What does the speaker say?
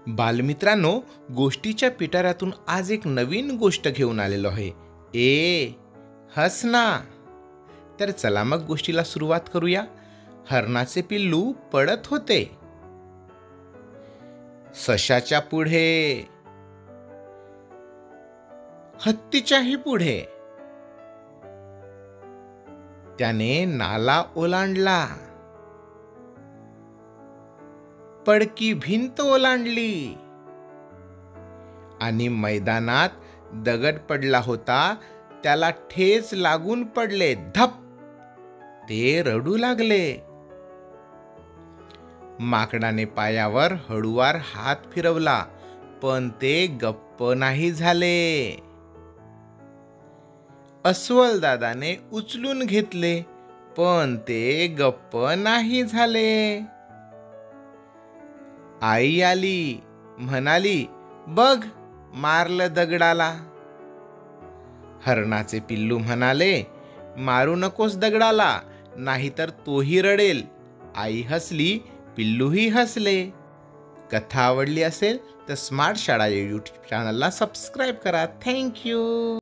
बालमित्रांनो, गोष्टीच्या पिटाऱ्यातून आज एक नवीन गोष्ट घेऊन आलेलो आहे. हस ना. तर चला मग गोष्टीला सुरुवात करूया. हरणाचे पिल्लू पडत होते. सशाच्या पुढे, हत्तीच्याही पुढे. त्याने नाला ओलांडला, पडकी भिंत ओलांडली आणि मैदानात दगड पडला होता त्याला ठेच लागून पडले. धप. ते रडू लागले. माकडाने पायावर हळूवार हात फिरवला, पण ते गप्प नाही झाले. अस्वल दादाने उचलून घेतले, पण ते गप्प नाही झाले. आई आली, म्हणाली, बघ मारलं दगडाला. हरणाचे पिल्लू म्हणाले, मारू नकोस दगडाला, नाहीतर तोही रडेल. आई हसली, पिल्लूही हसले. कथा आवडली असेल तर स्मार्ट शाळा यूट्यूब चॅनलला सबस्क्राईब करा. थँक्यू.